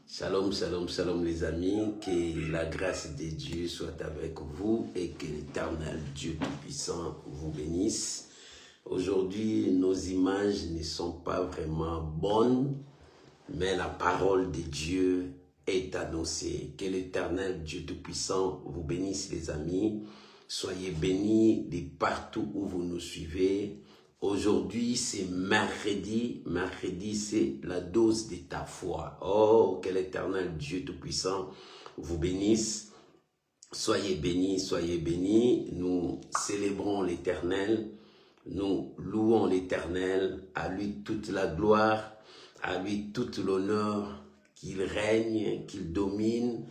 Shalom, shalom, shalom les amis, que la grâce de Dieu soit avec vous et que l'éternel Dieu Tout-Puissant vous bénisse. Aujourd'hui, nos images ne sont pas vraiment bonnes, mais la parole de Dieu est annoncée. Que l'éternel Dieu Tout-Puissant vous bénisse les amis. Soyez bénis de partout où vous nous suivez. Aujourd'hui, c'est mercredi. Mercredi, c'est la dose de ta foi. Oh, que l'éternel Dieu Tout-Puissant vous bénisse. Soyez bénis, soyez bénis. Nous célébrons l'éternel. Nous louons l'éternel. À lui toute la gloire, à lui toute l'honneur, qu'il règne, qu'il domine,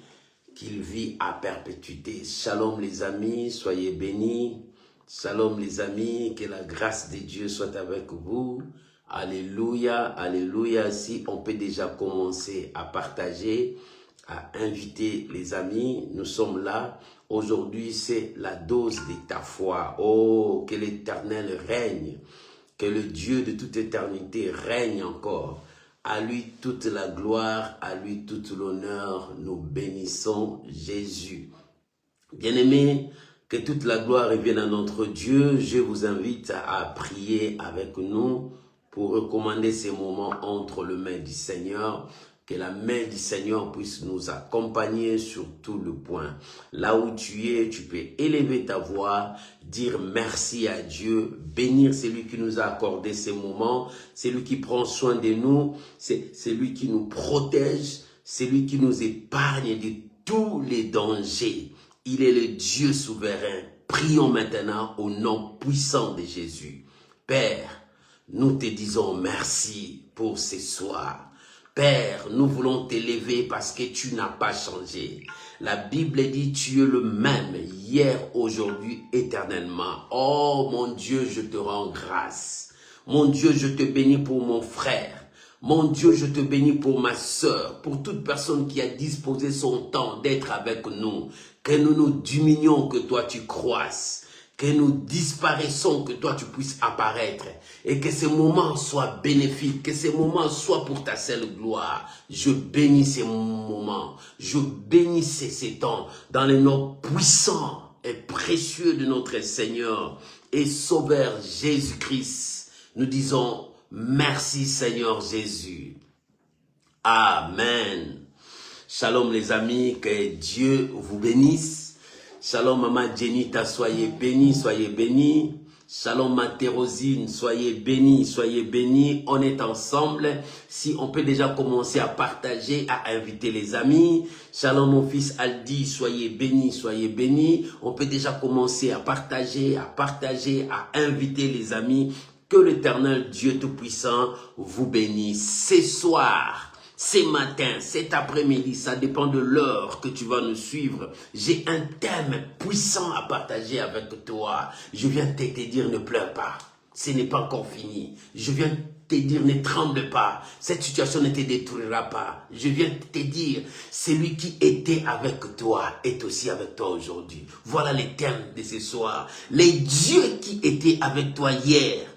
qu'il vit à perpétuité. Shalom les amis, soyez bénis. Shalom les amis, que la grâce de Dieu soit avec vous. Alléluia, alléluia. Si on peut déjà commencer à partager, à inviter les amis, nous sommes là. Aujourd'hui, c'est la dose de ta foi. Oh, que l'Éternel règne, que le Dieu de toute éternité règne encore. À lui toute la gloire, à lui toute l'honneur. Nous bénissons Jésus. Bien-aimés, que toute la gloire revienne à notre Dieu. Je vous invite à prier avec nous pour recommander ces moments entre les mains du Seigneur. Que la main du Seigneur puisse nous accompagner sur tout le point. Là où tu es, tu peux élever ta voix, dire merci à Dieu, bénir celui qui nous a accordé ces moments, celui qui prend soin de nous, c'est celui qui nous protège, celui qui nous épargne de tous les dangers. Il est le Dieu souverain. Prions maintenant au nom puissant de Jésus. Père, nous te disons merci pour ce soir. Père, nous voulons t'élever parce que tu n'as pas changé. La Bible dit tu es le même hier, aujourd'hui, éternellement. Oh mon Dieu, je te rends grâce. Mon Dieu, je te bénis pour mon frère. Mon Dieu, je te bénis pour ma sœur, pour toute personne qui a disposé son temps d'être avec nous. Que nous nous diminuons, que toi tu croisses. Que nous disparaissons, que toi tu puisses apparaître. Et que ces moments soient bénéfiques, que ces moments soient pour ta seule gloire. Je bénis ces moments, je bénis ces temps dans les noms puissants et précieux de notre Seigneur et Sauveur Jésus-Christ. Nous disons merci Seigneur Jésus. Amen. Shalom les amis, que Dieu vous bénisse. Shalom maman Jenita, soyez bénis, soyez bénis. Shalom ma Thérosine, soyez bénis, soyez bénis. On est ensemble. Si on peut déjà commencer à partager, à inviter les amis. Shalom mon fils Aldi, soyez bénis, soyez bénis. On peut déjà commencer à partager, à inviter les amis. Que l'Éternel Dieu Tout-Puissant vous bénisse. Ce soir, ces matins, cet après-midi, ça dépend de l'heure que tu vas nous suivre. J'ai un thème puissant à partager avec toi. Je viens te dire, ne pleure pas. Ce n'est pas encore fini. Je viens te dire, ne tremble pas. Cette situation ne te détruira pas. Je viens te dire, celui qui était avec toi est aussi avec toi aujourd'hui. Voilà les thèmes de ce soir. Les dieux qui étaient avec toi hier,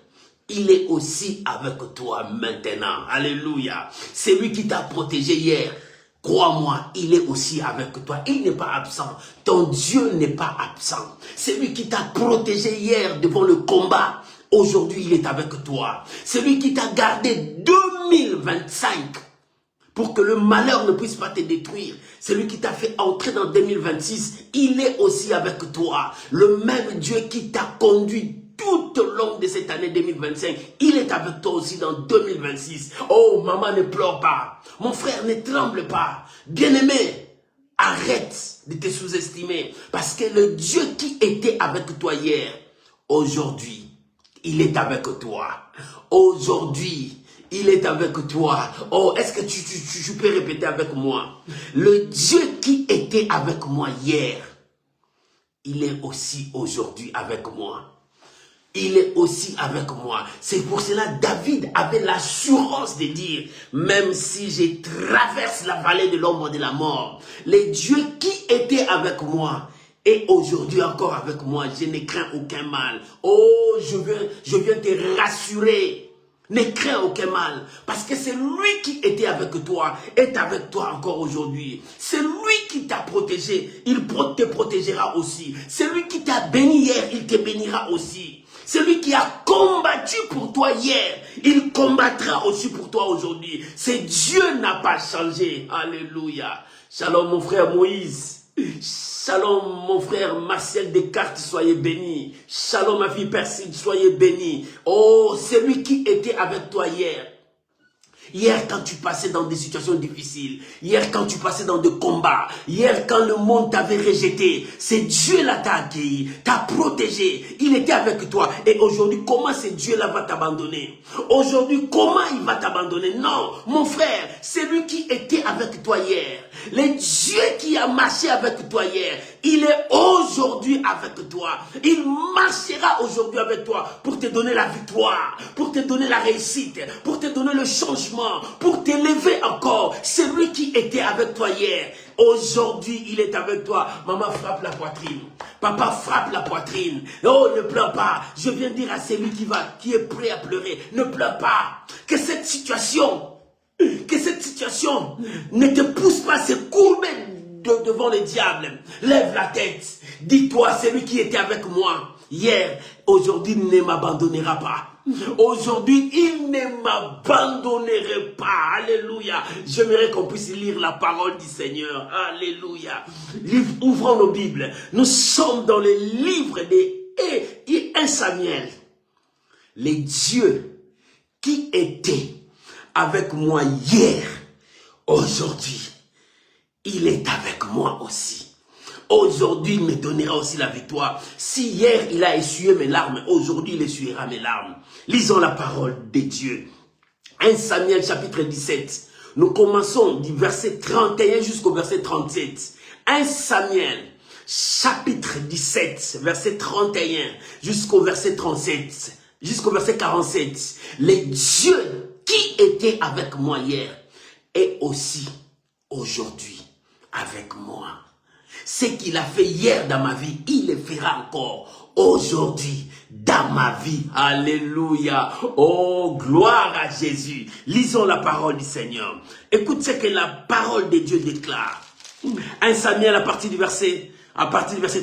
il est aussi avec toi maintenant. Alléluia. C'est lui qui t'a protégé hier. Crois-moi, il est aussi avec toi. Il n'est pas absent. Ton Dieu n'est pas absent. C'est lui qui t'a protégé hier devant le combat. Aujourd'hui, il est avec toi. C'est lui qui t'a gardé 2025 pour que le malheur ne puisse pas te détruire. C'est lui qui t'a fait entrer dans 2026. Il est aussi avec toi. Le même Dieu qui t'a conduit tout au long de cette année 2025, il est avec toi aussi dans 2026. Oh, maman, ne pleure pas. Mon frère, ne tremble pas. Bien-aimé, arrête de te sous-estimer. Parce que le Dieu qui était avec toi hier, aujourd'hui, il est avec toi. Aujourd'hui, il est avec toi. Oh, est-ce que tu peux répéter avec moi? Le Dieu qui était avec moi hier, il est aussi aujourd'hui avec moi. Il est aussi avec moi. C'est pour cela que David avait l'assurance de dire, même si je traverse la vallée de l'ombre de la mort, les dieux qui étaient avec moi et aujourd'hui encore avec moi, je ne crains aucun mal. Oh, je viens te rassurer. Ne crains aucun mal, parce que c'est lui qui était avec toi, est avec toi encore aujourd'hui. C'est lui qui t'a protégé, il te protégera aussi. C'est lui qui t'a béni hier, il te bénira aussi. C'est lui qui a combattu pour toi hier, il combattra aussi pour toi aujourd'hui. C'est Dieu n'a pas changé. Alléluia. Shalom mon frère Moïse. Shalom mon frère Marcel Descartes, soyez béni. Shalom ma fille Perside, soyez béni. Oh, c'est lui qui était avec toi hier. Hier, quand tu passais dans des situations difficiles, hier, quand tu passais dans des combats, hier, quand le monde t'avait rejeté, c'est Dieu là t'a accueilli, t'a protégé, il était avec toi. Et aujourd'hui, comment ce Dieu-là va t'abandonner? Aujourd'hui, comment il va t'abandonner? Non, mon frère, c'est lui qui était avec toi hier. Le Dieu qui a marché avec toi hier, il est aujourd'hui avec toi. Il marchera aujourd'hui avec toi pour te donner la victoire, pour te donner la réussite, pour te donner le changement, pour t'élever encore. C'est lui qui était avec toi hier. Aujourd'hui, il est avec toi. Maman, frappe la poitrine. Papa, frappe la poitrine. Oh, ne pleure pas. Je viens dire à celui qui est prêt à pleurer, ne pleure pas. Que cette situation ne te pousse pas à se courber devant le diable. Lève la tête. Dis-toi, celui qui était avec moi hier, aujourd'hui ne m'abandonnera pas. Aujourd'hui, il ne m'abandonnerait pas. Alléluia. J'aimerais qu'on puisse lire la parole du Seigneur. Alléluia. Ouvrons nos Bibles. Nous sommes dans le livre de 1 Samuel. Les dieux qui étaient avec moi hier, aujourd'hui, il est avec moi aussi. Aujourd'hui, il me donnera aussi la victoire. Si hier, il a essuyé mes larmes, aujourd'hui, il essuiera mes larmes. Lisons la parole de Dieu. 1 Samuel chapitre 17. Nous commençons du verset 31 jusqu'au verset 37. 1 Samuel chapitre 17, verset 31 jusqu'au verset 37, jusqu'au verset 47. Les dieux qui étaient avec moi hier et aussi aujourd'hui avec moi. Ce qu'il a fait hier dans ma vie, il le fera encore aujourd'hui dans ma vie. Alléluia. Oh, gloire à Jésus. Lisons la parole du Seigneur. Écoute ce que la parole de Dieu déclare. 1 Samuel à partir du verset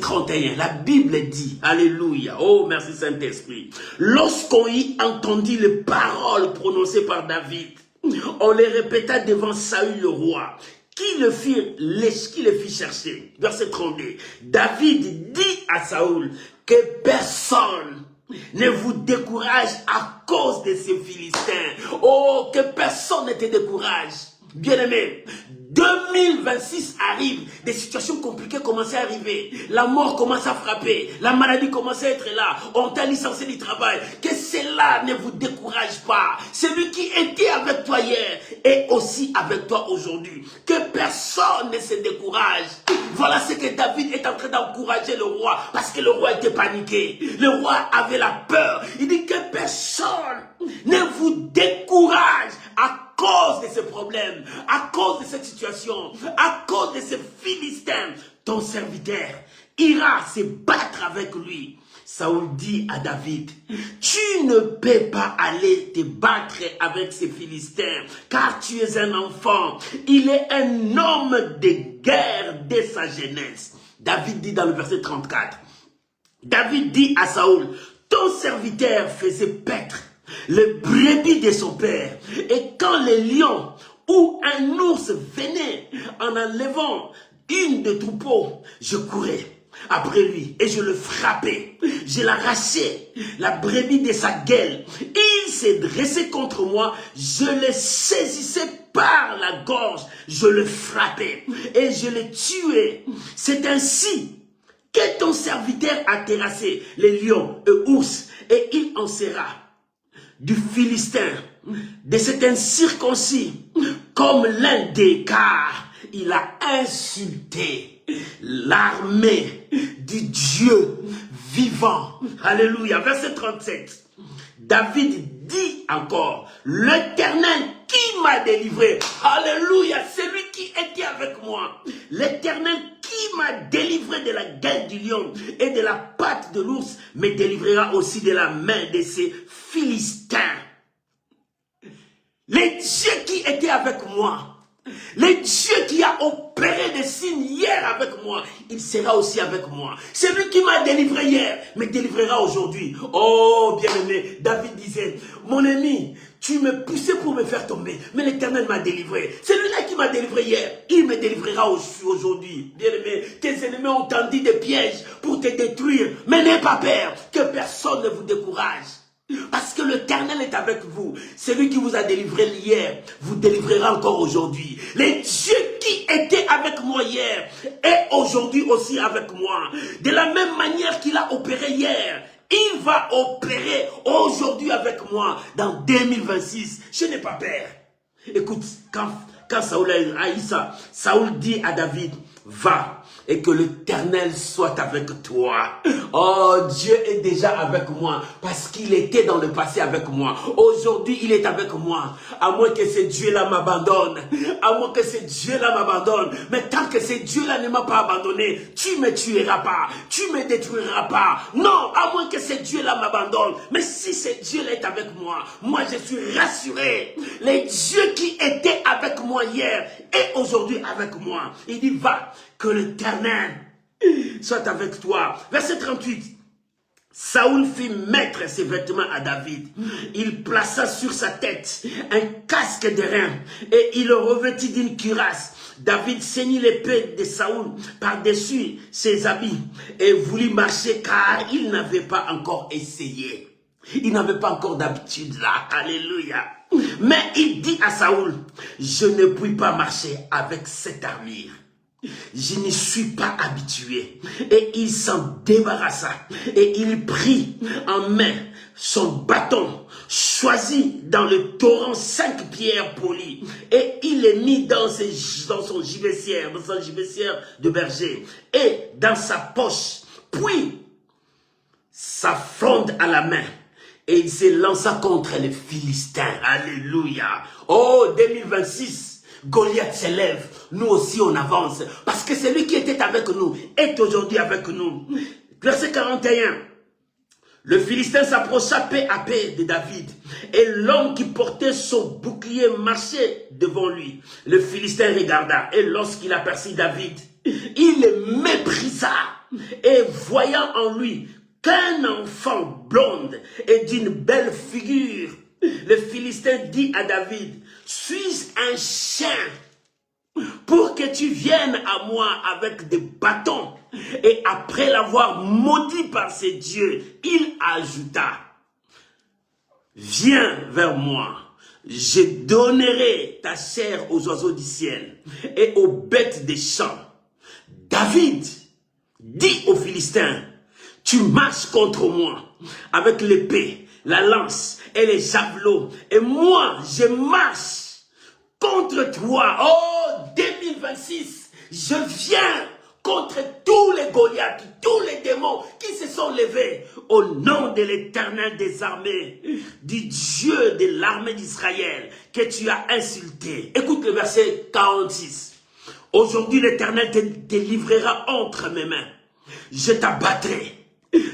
31, la Bible dit, alléluia, oh merci Saint-Esprit, lorsqu'on y entendit les paroles prononcées par David, on les répéta devant Saül le roi, qui le fit chercher. Verset 32, David dit à Saül que personne ne vous décourage à cause de ces Philistins. Oh, que personne ne te décourage. Bien-aimé, 2026 arrive, des situations compliquées commencent à arriver, la mort commence à frapper, la maladie commence à être là, on t'a licencié du travail, que cela ne vous décourage pas. Celui qui était avec toi hier est aussi avec toi aujourd'hui. Que personne ne se décourage. Voilà ce que David est en train d'encourager le roi, parce que le roi était paniqué, le roi avait la peur. Il dit que personne ne vous décourage à cause de ce problème, à cause de cette situation, à cause de ce Philistin. Ton serviteur ira se battre avec lui. Saül dit à David, tu ne peux pas aller te battre avec ces Philistins, car tu es un enfant. Il est un homme de guerre dès sa jeunesse. David dit dans le verset 34, David dit à Saül, ton serviteur faisait paître le brebis de son père. Et quand le lion ou un ours venait en enlevant une des troupeaux, je courais après lui et je le frappais. Je l'arrachais la brebis de sa gueule. Il s'est dressé contre moi. Je le saisissais par la gorge. Je le frappais et je le tuais. C'est ainsi que ton serviteur a terrassé les lions et ours et il en sera du Philistin, de cet incirconcis, comme l'un des, car il a insulté l'armée du Dieu vivant. Alléluia. Verset 37. David dit encore, l'Éternel qui m'a délivré. Alléluia. C'est lui qui était avec moi. L'Éternel qui m'a délivré de la gueule du lion et de la patte de l'ours me délivrera aussi de la main de ces Philistins. les dieux qui étaient avec moi, les dieux qui a opéré des signes hier avec moi, il sera aussi avec moi. Celui qui m'a délivré hier me délivrera aujourd'hui. Oh, bien-aimé, David disait, mon ami, tu me poussais pour me faire tomber, mais l'Éternel m'a délivré. Celui-là qui m'a délivré hier, il me délivrera aussi aujourd'hui. Bien-aimé, tes ennemis ont tendu des pièges pour te détruire, mais n'aie pas peur, que personne ne vous décourage. Parce que l'Éternel est avec vous. Celui qui vous a délivré hier vous délivrera encore aujourd'hui. Les dieux qui étaient avec moi hier est aujourd'hui aussi avec moi. De la même manière qu'il a opéré hier, il va opérer aujourd'hui avec moi dans 2026. Je n'ai pas peur. Écoute, quand Saoul a eu ça, Saoul dit à David, va et que l'Éternel soit avec toi. Oh, Dieu est déjà avec moi parce qu'il était dans le passé avec moi. Aujourd'hui, il est avec moi. À moins que ce Dieu-là m'abandonne. À moins que ce Dieu-là m'abandonne. Mais tant que ce Dieu-là ne m'a pas abandonné, tu ne me tueras pas. Tu ne me détruiras pas. Non, à moins que ce Dieu-là m'abandonne. Mais si ce Dieu-là est avec moi, moi je suis rassuré. Les dieux qui étaient avec moi hier et aujourd'hui avec moi. Il dit, va, que l'Éternel soit avec toi. Verset 38. Saoul fit mettre ses vêtements à David. Il plaça sur sa tête un casque d'airain et il le revêtit d'une cuirasse. David ceignit l'épée de Saoul par-dessus ses habits et voulut marcher car il n'avait pas encore essayé. Il n'avait pas encore d'habitude là. Alléluia. Mais il dit à Saoul, je ne puis pas marcher avec cette armure. Je n'y suis pas habitué. Et il s'en débarrassa. Et il prit en main son bâton, choisi dans le torrent 5 pierres polies. Et il les mit dans son gibecière, de berger. Et dans sa poche. Puis, sa fronde à la main. Et il se lança contre les Philistins. Alléluia. Oh, 2026. Goliath s'élève, nous aussi on avance, parce que celui qui était avec nous est aujourd'hui avec nous. Verset 41, le Philistin s'approcha paix à paix de David, et l'homme qui portait son bouclier marchait devant lui. Le Philistin regarda, et lorsqu'il aperçut David, il le méprisa, et voyant en lui qu'un enfant blonde et d'une belle figure, le Philistin dit à David, suis-je un chien pour que tu viennes à moi avec des bâtons? Et après l'avoir maudit par ses dieux, il ajouta, viens vers moi, je donnerai ta chair aux oiseaux du ciel et aux bêtes des champs. David dit aux Philistins, tu marches contre moi avec l'épée, la lance et les javelots. Et moi, je marche contre toi. Oh, 2026, je viens contre tous les Goliaths, tous les démons qui se sont levés au nom de l'Éternel des armées, du Dieu de l'armée d'Israël que tu as insulté. Écoute le verset 46. Aujourd'hui, l'Éternel te livrera entre mes mains. Je t'abattrai.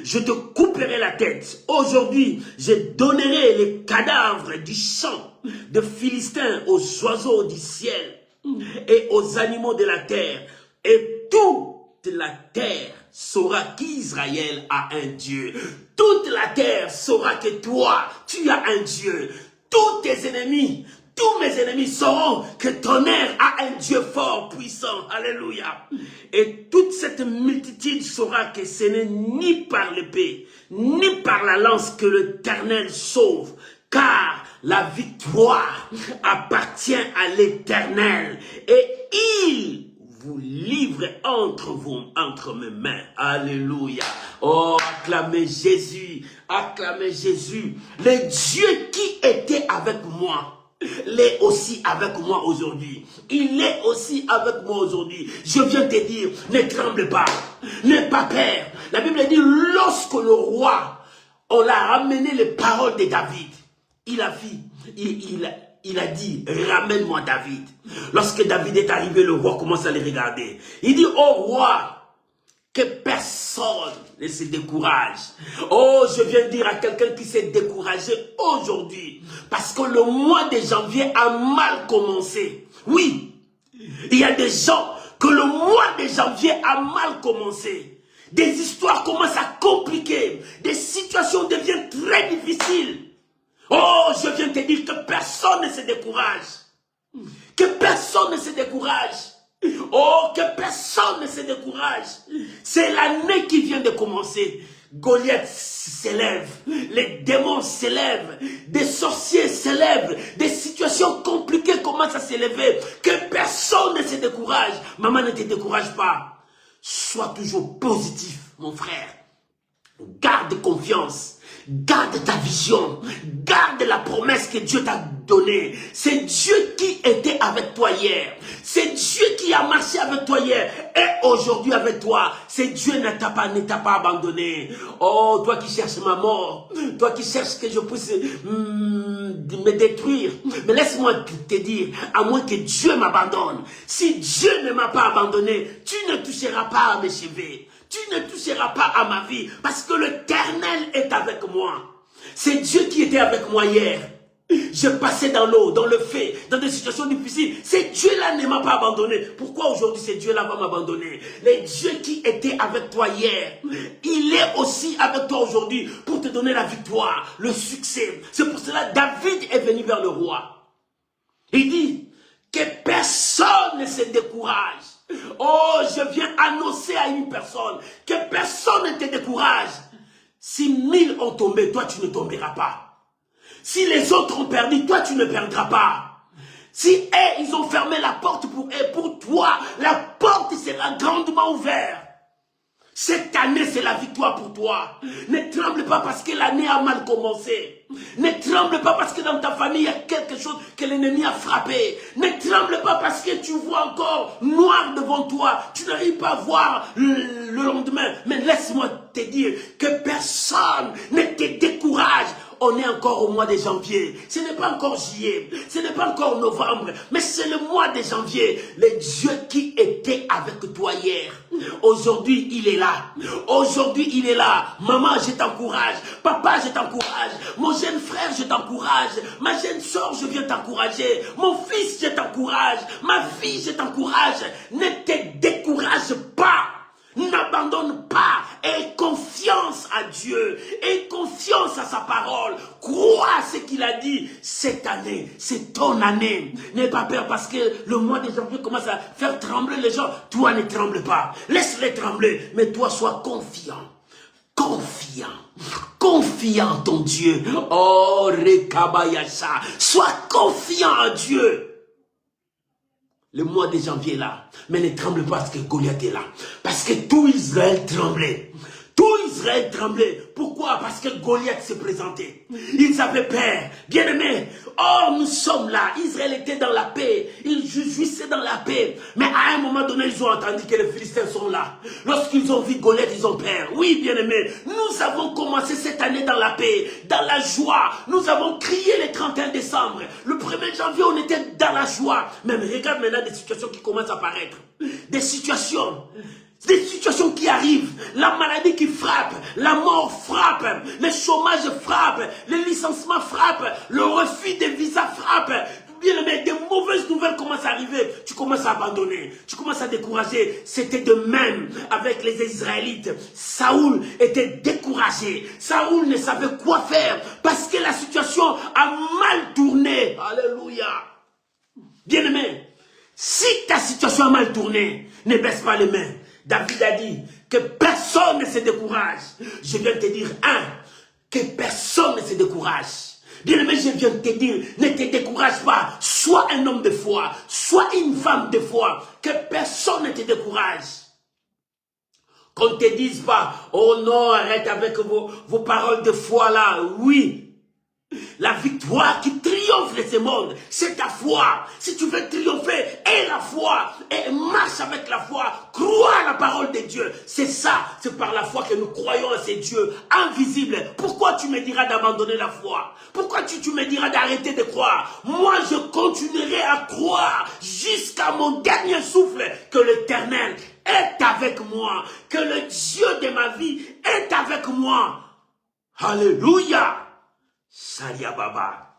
Je te couperai la tête. Aujourd'hui, je donnerai les cadavres du champ de Philistins aux oiseaux du ciel et aux animaux de la terre. Et toute la terre saura qu'Israël a un Dieu. Toute la terre saura que toi, tu as un Dieu. Tous tes ennemis, tous mes ennemis sauront que ton Père a un Dieu fort, puissant. Alléluia. Et toute cette multitude saura que ce n'est ni par l'épée, ni par la lance que l'Éternel sauve, car la victoire appartient à l'Éternel. Et il vous livre entre mes mains. Alléluia. Oh, acclamez Jésus. Acclamez Jésus. Le Dieu qui était avec moi l'est aussi avec moi aujourd'hui. Il est aussi avec moi aujourd'hui. Je viens te dire, ne tremble pas, n'aie pas peur. La Bible dit, lorsque le roi, on l'a ramené les paroles de David, il a dit, ramène-moi David. Lorsque David est arrivé, le roi commence à le regarder. Il dit, oh roi, Que personne ne se décourage. Oh, je viens dire à quelqu'un qui s'est découragé aujourd'hui, parce que le mois de janvier a mal commencé. Oui, il y a des gens que le mois de janvier a mal commencé. Des histoires commencent à compliquer. Des situations deviennent très difficiles. Oh, je viens te dire que personne ne se décourage. Que personne ne se décourage. Oh, que personne ne se décourage. C'est l'année qui vient de commencer. Goliath s'élève, les démons s'élèvent, des sorciers s'élèvent, des situations compliquées commencent à s'élever. Que personne ne se décourage. Maman, ne te décourage pas. Sois toujours positif, mon frère. Garde confiance. Garde ta vision. Garde la promesse que Dieu t'a donnée. C'est Dieu qui était avec toi hier. C'est Dieu qui a marché avec toi hier. Et aujourd'hui avec toi. C'est Dieu ne t'a pas abandonné. Oh, toi qui cherches ma mort. Toi qui cherches que je puisse me détruire. Mais laisse-moi te dire, à moins que Dieu m'abandonne. Si Dieu ne m'a pas abandonné, tu ne toucheras pas à mes cheveux. Tu ne toucheras pas à ma vie parce que l'Éternel est avec moi. C'est Dieu qui était avec moi hier. Je passais dans l'eau, dans le feu, dans des situations difficiles. C'est Dieu-là ne m'a pas abandonné. Pourquoi aujourd'hui ce Dieu-là va m'abandonner? Le Dieu qui était avec toi hier, il est aussi avec toi aujourd'hui pour te donner la victoire, le succès. C'est pour cela que David est venu vers le roi. Il dit que personne ne se décourage. Oh, je viens annoncer à une personne que personne ne te décourage. Si 1000 ont tombé, toi tu ne tomberas pas. Si les autres ont perdu, toi tu ne perdras pas. Si ils ont fermé la porte pour toi, la porte sera grandement ouverte. Cette année, c'est la victoire pour toi. Ne tremble pas parce que l'année a mal commencé. Ne tremble pas parce que dans ta famille, il y a quelque chose que l'ennemi a frappé. Ne tremble pas parce que tu vois encore noir devant toi. Tu n'arrives pas à voir le lendemain. Mais laisse-moi te dire que personne ne te décourage. On est encore au mois de janvier. Ce n'est pas encore juillet. Ce n'est pas encore novembre. Mais c'est le mois de janvier. Le Dieu qui était avec toi hier. Aujourd'hui, il est là. Aujourd'hui, il est là. Maman, je t'encourage. Papa, je t'encourage. Mon jeune frère, je t'encourage. Ma jeune soeur, je viens t'encourager. Mon fils, je t'encourage. Ma fille, je t'encourage. Ne te décourage pas. N'abandonne pas. Aie confiance à Dieu. Aie confiance à sa parole. Crois à ce qu'il a dit. Cette année, c'est ton année. N'aie pas peur parce que le mois de janvier commence à faire trembler les gens. Toi, ne tremble pas. Laisse-les trembler. Mais toi, sois confiant. Confiant. Confiant en ton Dieu. Oh, Rekabayasha. Sois confiant en Dieu. Le mois de janvier est là. Mais ne tremble pas parce que Goliath est là. Parce que tout Israël tremblait. Tout Israël tremblait. Pourquoi? Parce que Goliath s'est présenté. Ils avaient peur. Bien-aimés, oh, nous sommes là. Israël était dans la paix. Ils jouissaient dans la paix. Mais à un moment donné, ils ont entendu que les Philistins sont là. Lorsqu'ils ont vu Goliath, ils ont peur. Oui, bien-aimés, nous avons commencé cette année dans la paix, dans la joie. Nous avons crié le 31 décembre. Le 1er janvier, on était dans la joie. Même regarde maintenant des situations qui commencent à apparaître. Des situations qui arrivent, la maladie qui frappe, la mort frappe, le chômage frappe, le licenciement frappe, le refus des visas frappe. Bien aimé, des mauvaises nouvelles commencent à arriver. Tu commences à abandonner, tu commences à décourager. C'était de même avec les Israélites. Saoul était découragé. Saoul ne savait quoi faire parce que la situation a mal tourné. Alléluia. Bien aimé, si ta situation a mal tourné, ne baisse pas les mains. David a dit que personne ne se décourage. Je viens de te dire, que personne ne se décourage. Bien-aimé, je viens de te dire, ne te décourage pas. Sois un homme de foi, sois une femme de foi. Que personne ne te décourage. Qu'on ne te dise pas, oh non, arrête avec vos paroles de foi là. Oui. La victoire qui triomphe de ce monde, c'est ta foi. Si tu veux triompher, aie la foi et marche avec la foi. Crois à la parole de Dieu. C'est ça, c'est par la foi que nous croyons à ces dieux invisibles. Pourquoi tu me diras d'abandonner la foi? Pourquoi tu me diras d'arrêter de croire? Moi, je continuerai à croire jusqu'à mon dernier souffle que l'Éternel est avec moi, que le Dieu de ma vie est avec moi. Alléluia. Sharia Baba.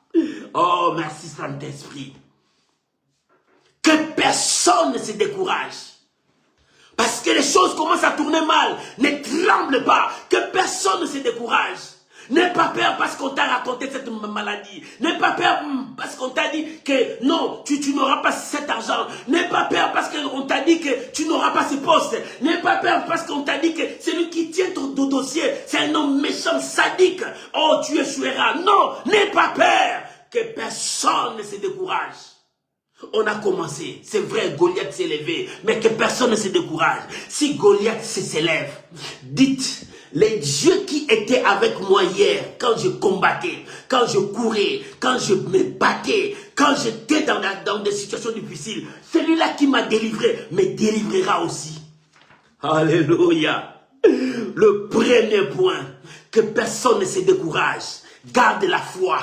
Oh, merci Saint-Esprit. Que personne ne se décourage. Parce que les choses commencent à tourner mal. Ne tremble pas. Que personne ne se décourage. N'aie pas peur parce qu'on t'a raconté cette maladie. N'aie pas peur parce qu'on t'a dit que non, tu n'auras pas cet argent. N'aie pas peur parce qu'on t'a dit que tu n'auras pas ce poste. N'aie pas peur parce qu'on t'a dit que celui qui tient ton dossier, c'est un homme méchant, sadique. Oh, tu échoueras. Non, n'aie pas peur. Que personne ne se décourage. On a commencé, c'est vrai, Goliath s'est levé, mais que personne ne se décourage. Si Goliath s'élève, dites, les dieux qui étaient avec moi hier, quand je combattais, quand je courais, quand je me battais, quand j'étais dans des situations difficiles, celui-là qui m'a délivré, me délivrera aussi. Alléluia. Le premier point, que personne ne se décourage. Garde la foi.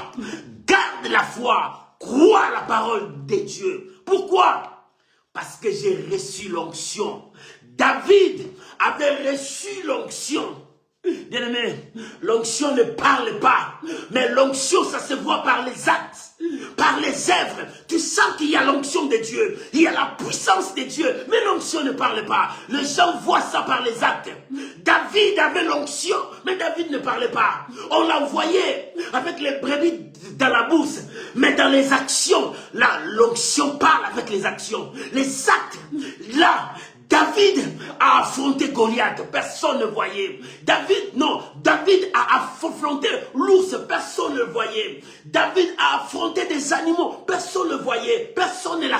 Garde la foi. Crois à la parole de Dieu. Pourquoi? Parce que j'ai reçu l'onction. David avait reçu l'onction. Bien-aimé, l'onction ne parle pas, mais l'onction, ça se voit par les actes, par les œuvres. Tu sens qu'il y a l'onction de Dieu, il y a la puissance de Dieu, mais l'onction ne parle pas. Les gens voient ça par les actes. David avait l'onction, mais David ne parlait pas. On l'envoyait avec les brebis dans la bourse, mais dans les actions, là, l'onction parle avec les actions. Les actes, là, David a affronté Goliath, personne ne voyait. David a affronté l'ours, personne ne voyait. David a affronté des animaux, personne ne voyait, personne ne l'a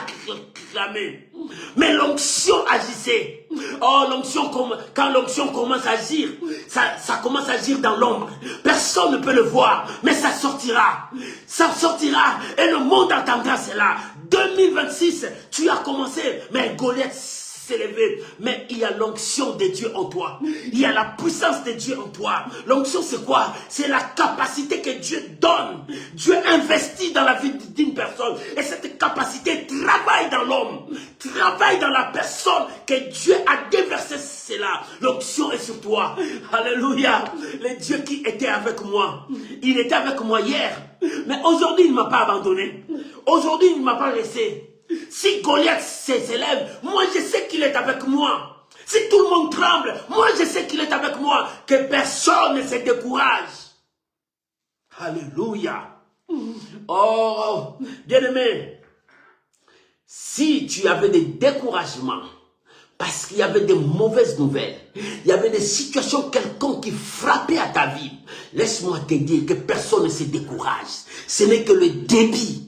clamé. Mais l'onction agissait. Oh, l'onction, quand l'onction commence à agir, ça commence à agir dans l'ombre. Personne ne peut le voir, mais ça sortira. Ça sortira et le monde entendra cela. 2026, tu as commencé, mais Goliath s'élever, mais il y a l'onction de Dieu en toi. Il y a la puissance de Dieu en toi. L'onction, c'est quoi? C'est la capacité que Dieu donne. Dieu investit dans la vie d'une personne. Et cette capacité travaille dans l'homme, travaille dans la personne que Dieu a déversé cela. L'onction est sur toi. Alléluia. Le Dieu qui était avec moi, il était avec moi hier. Mais aujourd'hui, il ne m'a pas abandonné. Aujourd'hui, il ne m'a pas laissé. Si Goliath s'élève, moi je sais qu'il est avec moi. Si tout le monde tremble, moi je sais qu'il est avec moi. Que personne ne se décourage. Alléluia. Oh, bien-aimé, si tu avais des découragements, parce qu'il y avait des mauvaises nouvelles, il y avait des situations quelconques qui frappaient à ta vie, laisse-moi te dire que personne ne se décourage. Ce n'est que le débit.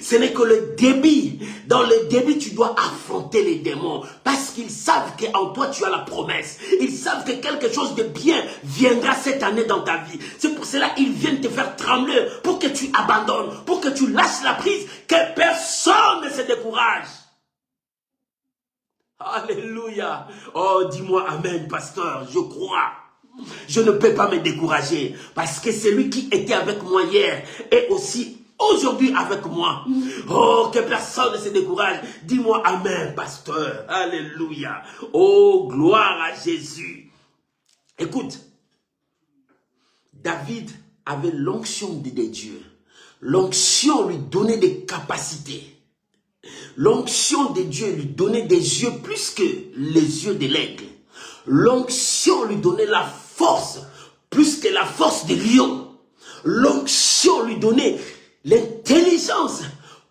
Ce n'est que le débit. Dans le débit, tu dois affronter les démons. Parce qu'ils savent qu'en toi, tu as la promesse. Ils savent que quelque chose de bien viendra cette année dans ta vie. C'est pour cela qu'ils viennent te faire trembler. Pour que tu abandonnes. Pour que tu lâches la prise. Que personne ne se décourage. Alléluia. Oh, dis-moi amen, pasteur. Je crois. Je ne peux pas me décourager. Parce que celui qui était avec moi hier est aussi aujourd'hui avec moi. Oh, que personne ne se décourage. Dis-moi amen, pasteur. Alléluia. Oh, gloire à Jésus. Écoute, David avait l'onction de Dieu. L'onction lui donnait des capacités. L'onction de Dieu lui donnait des yeux plus que les yeux de l'aigle. L'onction lui donnait la force plus que la force de lion. L'onction lui donnait l'intelligence,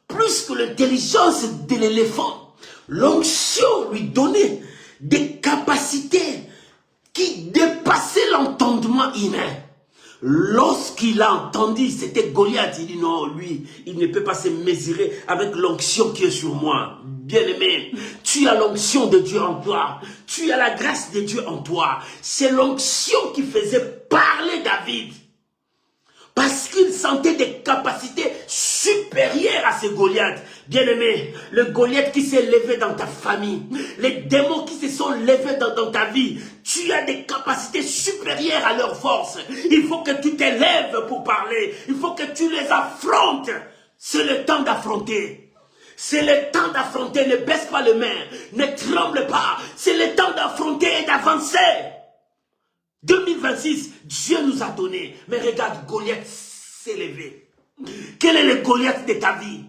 plus que l'intelligence de l'éléphant. L'onction lui donnait des capacités qui dépassaient l'entendement humain. Lorsqu'il a entendu, c'était Goliath, il dit non, lui, il ne peut pas se mesurer avec l'onction qui est sur moi. Bien-aimé, tu as l'onction de Dieu en toi. Tu as la grâce de Dieu en toi. C'est l'onction qui faisait parler David. Parce qu'il sentait des capacités supérieures à ce Goliath. Bien-aimé, le Goliath qui s'est levé dans ta famille, les démons qui se sont levés dans ta vie, tu as des capacités supérieures à leur force. Il faut que tu t'élèves pour parler. Il faut que tu les affrontes. C'est le temps d'affronter. C'est le temps d'affronter, ne baisse pas les mains, ne tremble pas. C'est le temps d'affronter et d'avancer. 2026, Dieu nous a donné. Mais regarde, Goliath s'est levé. Quel est le Goliath de ta vie?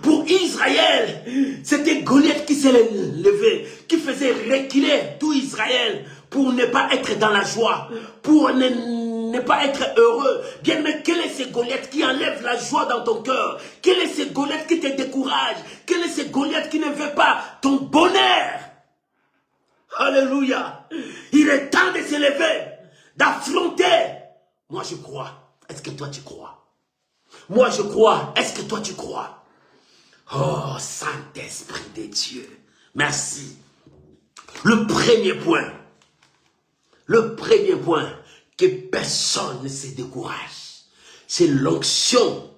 Pour Israël, c'était Goliath qui s'est levé, qui faisait reculer tout Israël pour ne pas être dans la joie, pour ne pas être heureux. Bien, mais quel est ce Goliath qui enlève la joie dans ton cœur? Quel est ce Goliath qui te décourage? Quel est ce Goliath qui ne veut pas ton bonheur? Alléluia. Il est temps de se lever, d'affronter. Moi je crois. Est-ce que toi tu crois? Moi je crois. Est-ce que toi tu crois? Oh, Saint-Esprit de Dieu, merci. Le premier point, que personne ne se décourage, c'est l'onction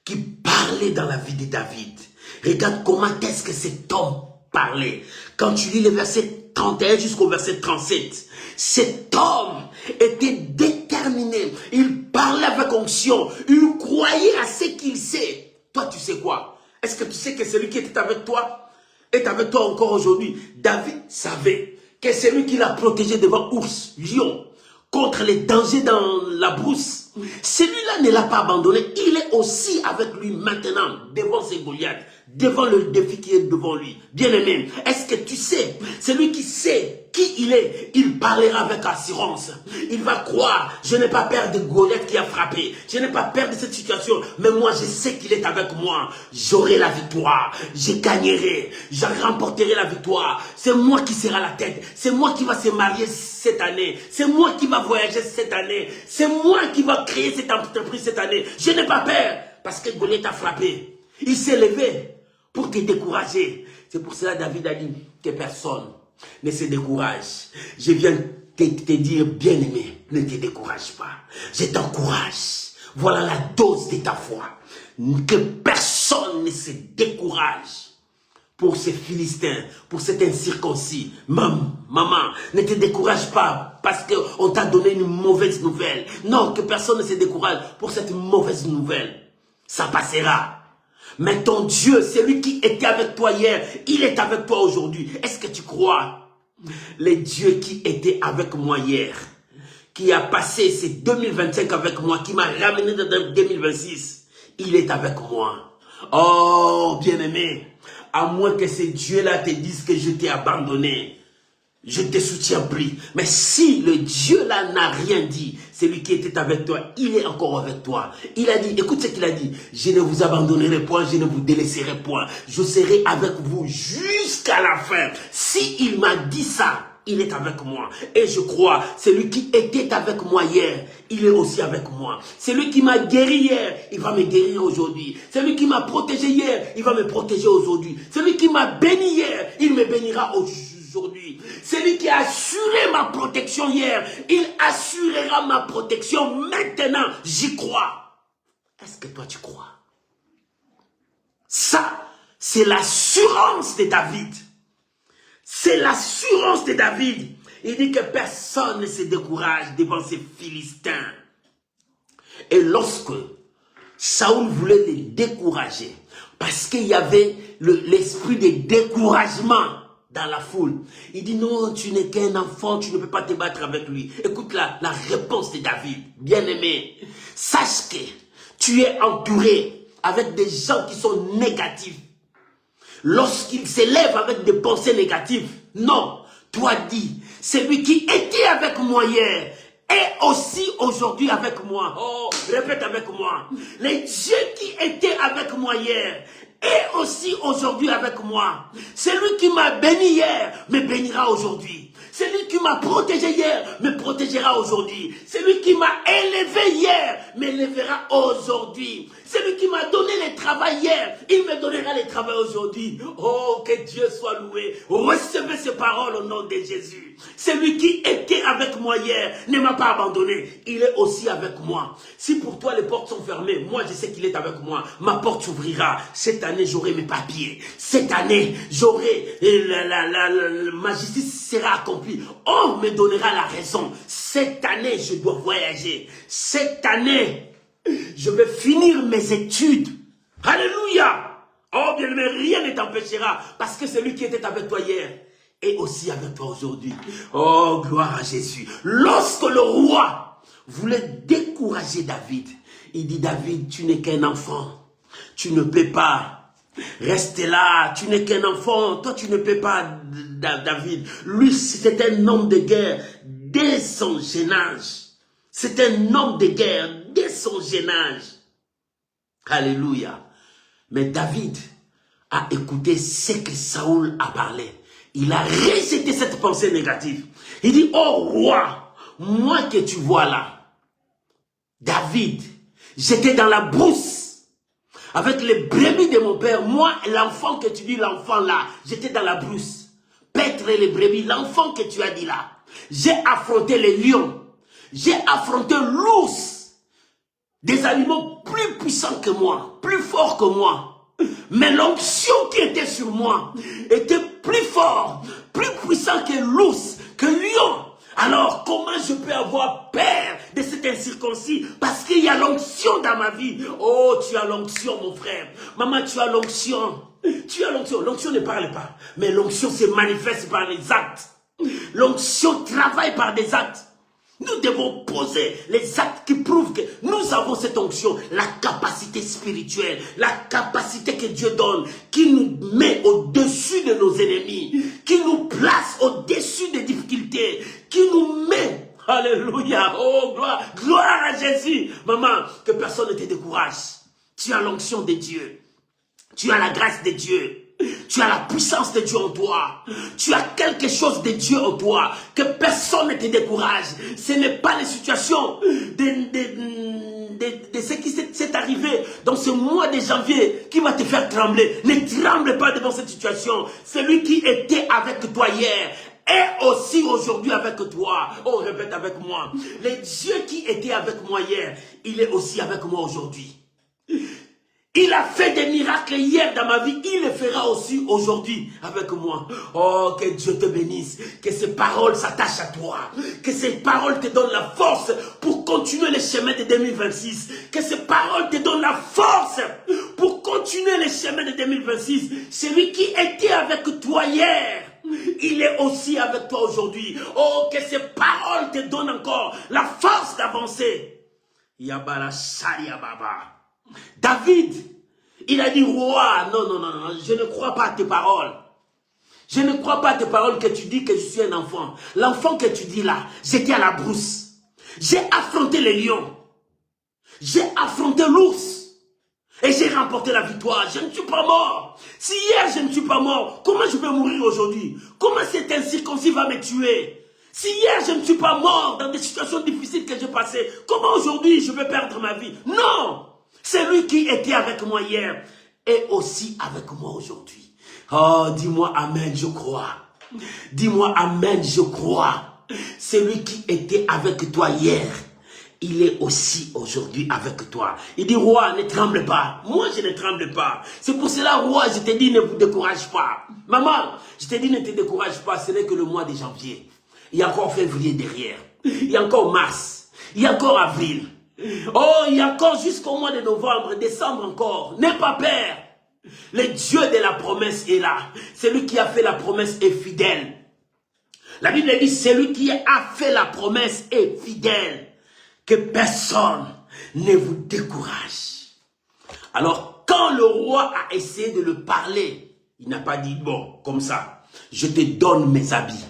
qui parlait dans la vie de David. Regarde comment est-ce que cet homme parlait. Quand tu lis le verset 31 jusqu'au verset 37, cet homme était déterminé, il parlait avec onction, il croyait à ce qu'il sait. Toi, tu sais quoi? Est-ce que tu sais que celui qui était avec toi est avec toi encore aujourd'hui? David savait que celui qui l'a protégé devant ours, lion, contre les dangers dans la brousse, celui-là ne l'a pas abandonné. Il est aussi avec lui maintenant, devant ses Goliaths, devant le défi qui est devant lui. Bien-aimé, est-ce que tu sais, celui qui sait qui il est, il parlera avec assurance. Il va croire, je n'ai pas peur de Goliath qui a frappé. Je n'ai pas peur de cette situation. Mais moi, je sais qu'il est avec moi. J'aurai la victoire. Je gagnerai. Je remporterai la victoire. C'est moi qui serai la tête. C'est moi qui va se marier cette année. C'est moi qui va voyager cette année. C'est moi qui va créer cette entreprise cette année. Je n'ai pas peur parce que Goliath a frappé. Il s'est levé pour te décourager. C'est pour cela David a dit que personne ne se décourage. Je viens te dire, bien-aimé, ne te décourage pas. Je t'encourage. Voilà la dose de ta foi. Que personne ne se décourage pour ces Philistins, pour cet incirconcis. Maman, ne te décourage pas parce qu'on t'a donné une mauvaise nouvelle. Non, que personne ne se décourage pour cette mauvaise nouvelle. Ça passera. Mais ton Dieu, celui qui était avec toi hier, il est avec toi aujourd'hui. Est-ce que tu crois? Le Dieu qui était avec moi hier, qui a passé ces 2025 avec moi, qui m'a ramené dans 2026, il est avec moi. Oh, bien-aimé, à moins que ce Dieu-là te dise que je t'ai abandonné, je te soutiens plus. Mais si le Dieu-là n'a rien dit, celui qui était avec toi, il est encore avec toi. Il a dit, écoute ce qu'il a dit, je ne vous abandonnerai point, je ne vous délaisserai point. Je serai avec vous jusqu'à la fin. Si il m'a dit ça, il est avec moi. Et je crois, celui qui était avec moi hier, il est aussi avec moi. Celui qui m'a guéri hier, il va me guérir aujourd'hui. Celui qui m'a protégé hier, il va me protéger aujourd'hui. Celui qui m'a béni hier, il me bénira aujourd'hui. Celui qui a assuré ma protection hier, il assurera ma protection maintenant. J'y crois. Est-ce que toi tu crois? Ça, c'est l'assurance de David. C'est l'assurance de David. Il dit que personne ne se décourage devant ces Philistins. Et lorsque Saoul voulait les décourager, parce qu'il y avait l'esprit de découragement dans la foule, il dit non, tu n'es qu'un enfant, tu ne peux pas te battre avec lui. Écoute la réponse de David. Bien-aimé, sache que tu es entouré avec des gens qui sont négatifs. Lorsqu'ils s'élèvent avec des pensées négatives, non, toi dis, celui qui était avec moi hier est aussi aujourd'hui avec moi. Oh, répète avec moi. Le Dieu qui était avec moi hier est aussi aujourd'hui avec moi. Celui qui m'a béni hier me bénira aujourd'hui. Celui qui m'a protégé hier me protégera aujourd'hui. Celui qui m'a élevé hier m'élèvera aujourd'hui. Celui qui m'a donné le travail hier, il me donnera le travail aujourd'hui. Oh, que Dieu soit loué. Recevez ces paroles au nom de Jésus. Celui qui était avec moi hier ne m'a pas abandonné. Il est aussi avec moi. Si pour toi les portes sont fermées, moi je sais qu'il est avec moi. Ma porte s'ouvrira. Cette année, j'aurai mes papiers. Cette année, j'aurai ma justice sera accomplie. On me donnera la raison. Cette année, je dois voyager. Cette année, je vais finir mes études. Alléluia. Oh bien-aimé, rien ne t'empêchera parce que celui qui était avec toi hier est aussi avec toi aujourd'hui. Oh, gloire à Jésus. Lorsque le roi voulait décourager David, il dit, David, tu n'es qu'un enfant. Tu ne peux pas rester là. Tu n'es qu'un enfant. Toi, tu ne peux pas, David. Lui, c'était un homme de guerre dès son jeune âge. C'est un homme de guerre dès son jeune âge. Alléluia. Mais David a écouté ce que Saoul a parlé. Il a rejeté cette pensée négative. Il dit, oh roi, moi que tu vois là, David, j'étais dans la brousse avec les brebis de mon père. Moi, l'enfant que tu dis, l'enfant là, j'étais dans la brousse. Paître les brebis, l'enfant que tu as dit là. J'ai affronté les lions. J'ai affronté l'ours. Des animaux plus puissants que moi, plus forts que moi. Mais l'onction qui était sur moi était plus fort, plus puissant que l'ours, que le lion. Alors, comment je peux avoir peur de cet incirconcis? Parce qu'il y a l'onction dans ma vie. Oh, tu as l'onction, mon frère. Maman, tu as l'onction. Tu as l'onction. L'onction ne parle pas. Mais l'onction se manifeste par les actes. L'onction travaille par des actes. Nous devons poser les actes qui prouvent que nous avons cette onction, la capacité spirituelle, la capacité que Dieu donne, qui nous met au-dessus de nos ennemis, qui nous place au-dessus des difficultés, qui nous met, alléluia, oh gloire à Jésus. Maman, que personne ne te décourage. Tu as l'onction de Dieu, tu as la grâce de Dieu. Tu as la puissance de Dieu en toi. Tu as quelque chose de Dieu en toi. Que personne ne te décourage. Ce n'est pas les situations de ce qui s'est arrivé dans ce mois de janvier qui va te faire trembler. Ne tremble pas devant cette situation. Celui qui était avec toi hier est aussi aujourd'hui avec toi. Oh, répète avec moi. Le Dieu qui était avec moi hier, il est aussi avec moi aujourd'hui. Il a fait des miracles hier dans ma vie, il le fera aussi aujourd'hui avec moi. Oh, que Dieu te bénisse, que ces paroles s'attachent à toi, que ces paroles te donnent la force pour continuer le chemin de 2026, que ces paroles te donnent la force pour continuer le chemin de 2026. Celui qui était avec toi hier, il est aussi avec toi aujourd'hui. Oh, que ces paroles te donnent encore la force d'avancer. Yabala Sharia Baba. David, il a dit, roi, non, je ne crois pas à tes paroles. Je ne crois pas à tes paroles que tu dis que je suis un enfant. L'enfant que tu dis là, j'étais à la brousse. J'ai affronté les lions. J'ai affronté l'ours. Et j'ai remporté la victoire. Je ne suis pas mort. Si hier je ne suis pas mort, comment je peux mourir aujourd'hui? Comment cet incirconcis va me tuer? Si hier je ne suis pas mort dans des situations difficiles que j'ai passées, comment aujourd'hui je peux perdre ma vie? Non! Celui qui était avec moi hier est aussi avec moi aujourd'hui. Oh, dis-moi amen, je crois. Dis-moi amen, je crois. Celui qui était avec toi hier, il est aussi aujourd'hui avec toi. Il dit, roi, ne tremble pas. Moi, je ne tremble pas. C'est pour cela, roi, je te dis, ne vous décourage pas. Maman, je te dis, ne te décourage pas. Ce n'est que le mois de janvier. Il y a encore février derrière. Il y a encore mars. Il y a encore avril. Oh, il y a encore jusqu'au mois de novembre, décembre encore. N'aie pas peur. Le Dieu de la promesse est là. Celui qui a fait la promesse est fidèle. La Bible dit, celui qui a fait la promesse est fidèle. Que personne ne vous décourage. Alors, quand le roi a essayé de le parler, il n'a pas dit, bon, comme ça, je te donne mes habits.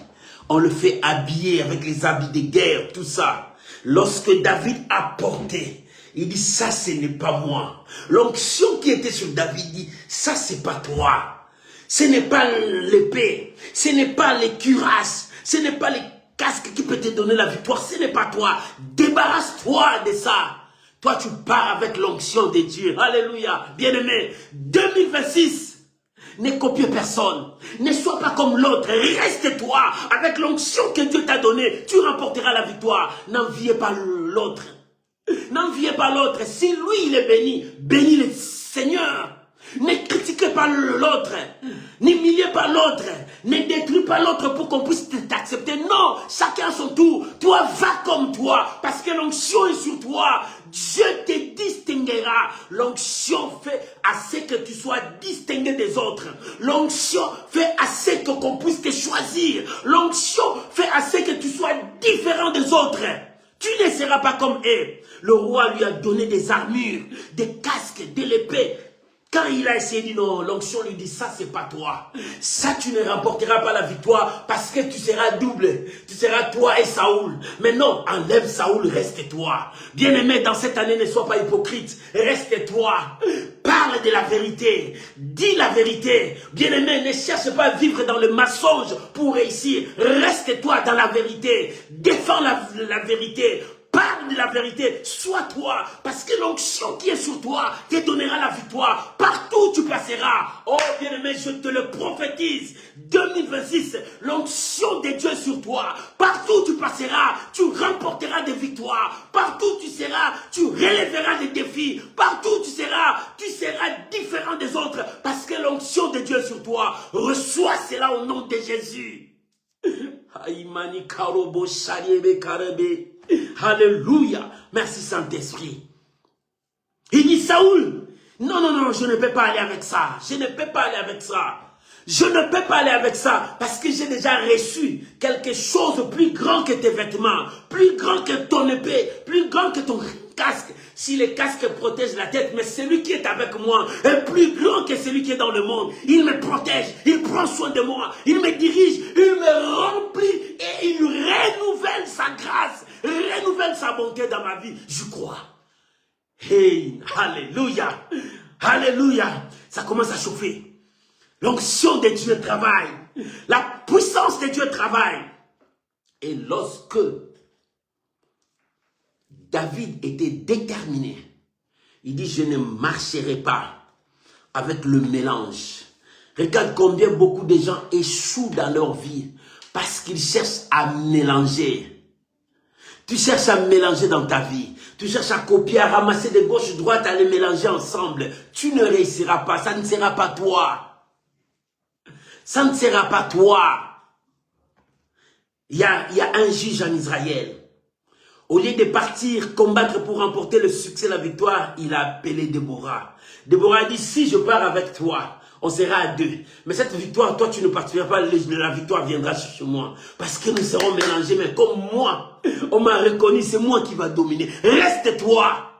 On le fait habiller avec les habits de guerre, tout ça. Lorsque David a porté, il dit, ça ce n'est pas moi. L'onction qui était sur David dit, ça c'est pas toi. Ce n'est pas l'épée, ce n'est pas les cuirasses, ce n'est pas les casques qui peut te donner la victoire, ce n'est pas toi. Débarrasse-toi de ça. Toi tu pars avec l'onction de Dieu. Alléluia. Bien-aimé, 2026. Ne copie personne. Ne sois pas comme l'autre. Reste-toi avec l'onction que Dieu t'a donnée. Tu remporteras la victoire. N'enviez pas l'autre. N'enviez pas l'autre. Si lui, il est béni, bénis le Seigneur. Ne critiquez critiquez pas l'autre, n'humiliez pas l'autre, ne détruis pas l'autre pour qu'on puisse t'accepter. Non, chacun à son tour. Toi, va comme toi, parce que l'onction est sur toi. Dieu te distinguera. L'onction fait assez que tu sois distingué des autres. L'onction fait assez qu'on puisse te choisir. L'onction fait assez que tu sois différent des autres. Tu ne seras pas comme eux. Le roi lui a donné des armures, des casques, de l'épée. Quand il a essayé de dire non, l'onction lui dit ça c'est pas toi. Ça tu ne remporteras pas la victoire parce que tu seras double. Tu seras toi et Saoul. Mais non, enlève Saoul, reste toi. Bien-aimé, dans cette année, ne sois pas hypocrite. Reste toi. Parle de la vérité. Dis la vérité. Bien-aimé, ne cherche pas à vivre dans le mensonge pour réussir. Reste toi dans la vérité. Défends la vérité. Parle de la vérité, sois toi, parce que l'onction qui est sur toi te donnera la victoire. Partout où tu passeras. Oh bien-aimé, je te le prophétise. 2026, l'onction de Dieu sur toi. Partout où tu passeras, tu remporteras des victoires. Partout où tu seras, tu relèveras des défis. Partout où tu seras différent des autres, parce que l'onction de Dieu est sur toi. Reçois cela au nom de Jésus. Alléluia. Merci Saint-Esprit. Il dit Saoul, non, je ne peux pas aller avec ça. Je ne peux pas aller avec ça. Je ne peux pas aller avec ça parce que j'ai déjà reçu quelque chose de plus grand que tes vêtements, plus grand que ton épée, plus grand que ton casque. Si le casque protège la tête, mais celui qui est avec moi est plus grand que celui qui est dans le monde. Il me protège, il prend soin de moi, il me dirige, il me remplit et il renouvelle sa grâce, renouvelle sa bonté dans ma vie. Je crois. Hey, alléluia, alléluia. Ça commence à chauffer. L'onction de Dieu travaille. La puissance de Dieu travaille. Et lorsque David était déterminé, il dit, je ne marcherai pas avec le mélange. Regarde combien beaucoup de gens échouent dans leur vie parce qu'ils cherchent à mélanger. Tu cherches à mélanger dans ta vie. Tu cherches à copier, à ramasser de gauche, droite, à les mélanger ensemble. Tu ne réussiras pas. Ça ne sera pas toi. Ça ne sera pas toi. Il y a un juge en Israël. Au lieu de partir combattre pour remporter le succès, la victoire, il a appelé Déborah. Déborah a dit, si je pars avec toi, on sera à deux. Mais cette victoire, toi, tu ne partiras pas, la victoire viendra chez moi. Parce que nous serons mélangés, mais comme moi, on m'a reconnu, c'est moi qui va dominer. Reste toi.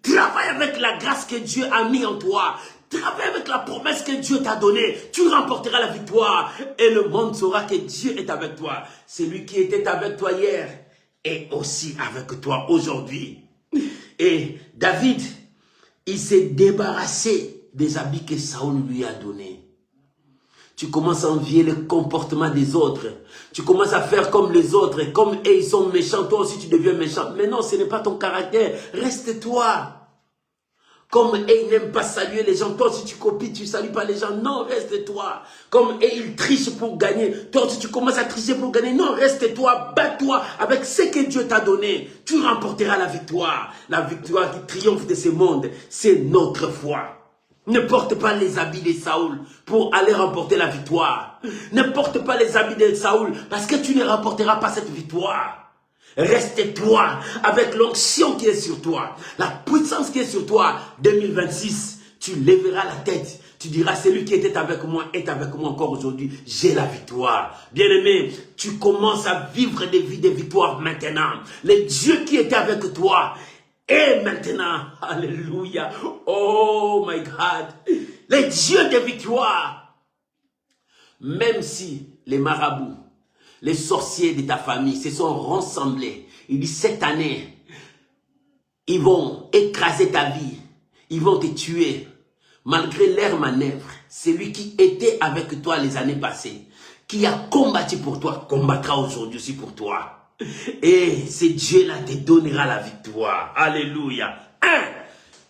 Travaille avec la grâce que Dieu a mis en toi. Travaille avec la promesse que Dieu t'a donnée. Tu remporteras la victoire. Et le monde saura que Dieu est avec toi. C'est lui qui était avec toi hier est aussi avec toi aujourd'hui. Et David, il s'est débarrassé des habits que Saoul lui a donnés. Tu commences à envier le comportement des autres. Tu commences à faire comme les autres. Comme eux, ils sont méchants, toi aussi tu deviens méchant. Mais non, ce n'est pas ton caractère. Reste toi. Comme eux, ils n'aiment pas saluer les gens. Toi, si tu copies, tu ne salues pas les gens. Non, reste-toi. Comme eux, ils trichent pour gagner. Toi, si tu commences à tricher pour gagner. Non, reste-toi. Bats-toi avec ce que Dieu t'a donné. Tu remporteras la victoire. La victoire qui triomphe de ce monde, c'est notre foi. Ne porte pas les habits de Saoul pour aller remporter la victoire. Ne porte pas les habits de Saoul parce que tu ne remporteras pas cette victoire. Reste toi avec l'onction qui est sur toi, la puissance qui est sur toi. 2026, tu lèveras la tête. Tu diras, celui qui était avec moi est avec moi encore aujourd'hui. J'ai la victoire. Bien-aimé, tu commences à vivre des vies de victoire maintenant. Le Dieu qui était avec toi est maintenant. Alléluia. Oh my God. Le Dieu de victoire. Même si les marabouts, les sorciers de ta famille se sont rassemblés. Il dit, cette année, ils vont écraser ta vie. Ils vont te tuer. Malgré leurs manœuvres, celui qui était avec toi les années passées, qui a combattu pour toi, combattra aujourd'hui aussi pour toi. Et ce Dieu-là te donnera la victoire. Alléluia.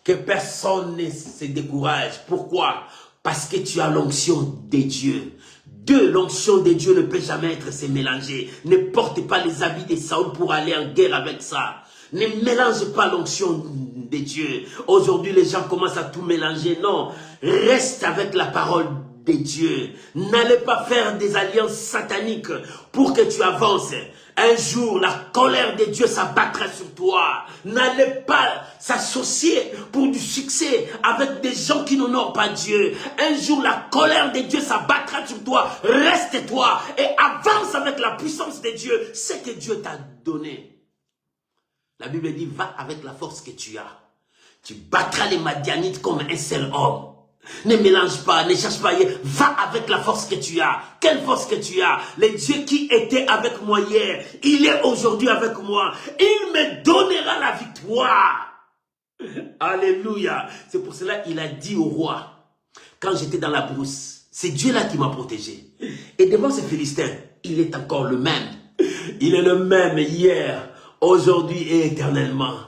Que personne ne se décourage. Pourquoi? Parce que tu as l'onction de Dieu. 2, l'onction de Dieu ne peut jamais être se mélanger. Ne porte pas les habits de Saoul pour aller en guerre avec ça. Ne mélange pas l'onction de Dieu. Aujourd'hui, les gens commencent à tout mélanger. Non, reste avec la parole de Dieu. N'allez pas faire des alliances sataniques pour que tu avances. Un jour, la colère de Dieu s'abattra sur toi. N'allez pas s'associer pour du succès avec des gens qui n'honorent pas Dieu. Un jour, la colère de Dieu s'abattra sur toi. Reste-toi et avance avec la puissance de Dieu. Ce que Dieu t'a donné. La Bible dit, va avec la force que tu as. Tu battras les Madianites comme un seul homme. Ne mélange pas, ne cherche pas. Va avec la force que tu as. Quelle force que tu as? Le Dieu qui était avec moi hier, il est aujourd'hui avec moi. Il me donnera la victoire. Alléluia. C'est pour cela qu'il a dit au roi, quand j'étais dans la brousse, c'est Dieu là qui m'a protégé. Et devant ces Philistins, il est encore le même. Il est le même hier, aujourd'hui et éternellement.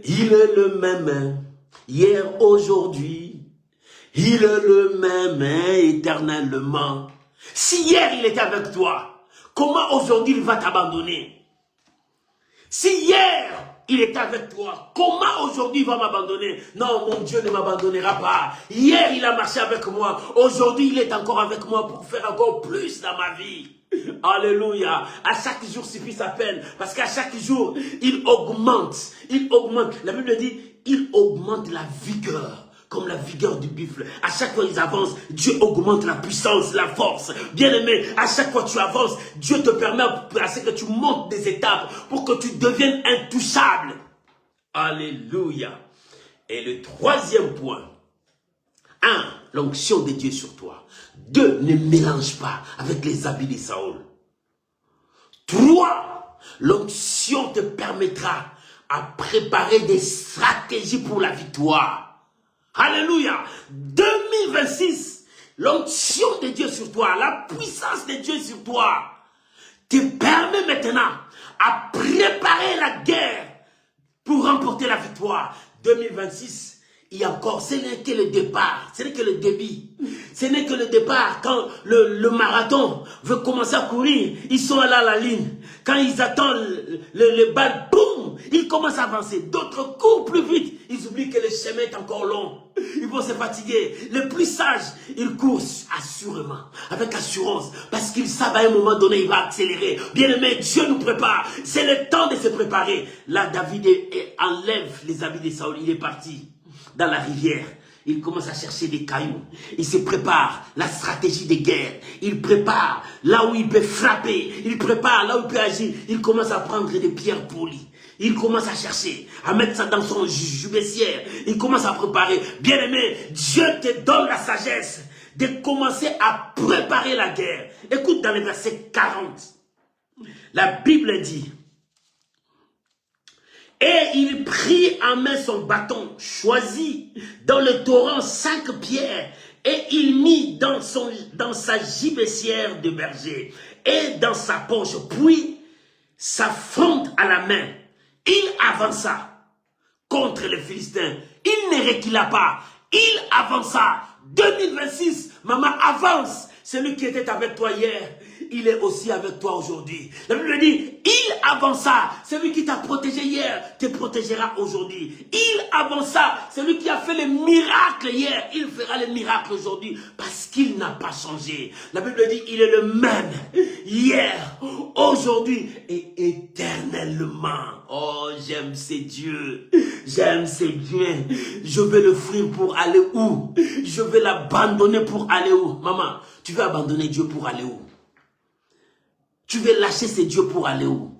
Il est le même hier, aujourd'hui. Il est le même éternellement. Si hier il était avec toi, comment aujourd'hui il va t'abandonner? Si hier il était avec toi, comment aujourd'hui il va m'abandonner? Non, mon Dieu ne m'abandonnera pas. Hier il a marché avec moi, aujourd'hui il est encore avec moi pour faire encore plus dans ma vie. Alléluia. À chaque jour suffit sa peine, parce qu'à chaque jour il augmente. Il augmente. La Bible dit, il augmente la vigueur. Comme la vigueur du buffle. À chaque fois qu'ils avancent, Dieu augmente la puissance, la force. Bien-aimé, à chaque fois que tu avances, Dieu te permet à ce que tu montes des étapes pour que tu deviennes intouchable. Alléluia. Et le troisième point. 1. L'onction de Dieu sur toi. 2. Ne mélange pas avec les habits de Saül. 3. L'onction te permettra à préparer des stratégies pour la victoire. Alléluia. 2026, l'onction de Dieu sur toi, la puissance de Dieu sur toi, te permet maintenant à préparer la guerre pour remporter la victoire. 2026, il y a encore, ce n'est que le départ, ce n'est que le début. Ce n'est que le départ. Quand le marathon veut commencer à courir, ils sont là à la ligne. Quand ils attendent le bal, boum, ils commencent à avancer. D'autres courent plus vite. Ils oublient que le chemin est encore long. Ils vont se fatiguer. Les plus sages, ils courent assurément, avec assurance, parce qu'ils savent à un moment donné, il va accélérer. Bien aimé, Dieu nous prépare. C'est le temps de se préparer. Là, David enlève les habits de Saül. Il est parti dans la rivière. Il commence à chercher des cailloux. Il se prépare la stratégie de guerre. Il prépare là où il peut frapper. Il prépare là où il peut agir. Il commence à prendre des pierres polies. Il commence à chercher, à mettre ça dans son jubessière. Il commence à préparer. Bien-aimé, Dieu te donne la sagesse de commencer à préparer la guerre. Écoute dans le verset 40. La Bible dit, et il prit en main son bâton, choisit dans le torrent 5 pierres, et il mit dans sa gibecière de berger, et dans sa poche, puis sa fronde à la main. Il avança contre les Philistins. Il ne recula pas. Il avança. 2026, maman, avance. Celui qui était avec toi hier, il est aussi avec toi aujourd'hui. La Bible dit, il avança. Celui qui t'a protégé hier, te protégera aujourd'hui. Il avança. Celui qui a fait les miracles hier, il fera les miracles aujourd'hui. Parce qu'il n'a pas changé. La Bible dit, il est le même. Hier, aujourd'hui et éternellement. Oh, j'aime ces dieux. J'aime ces dieux. Je vais le fuir pour aller où? Je vais l'abandonner pour aller où? Maman, tu veux abandonner Dieu pour aller où? Tu veux lâcher ces dieux pour aller où?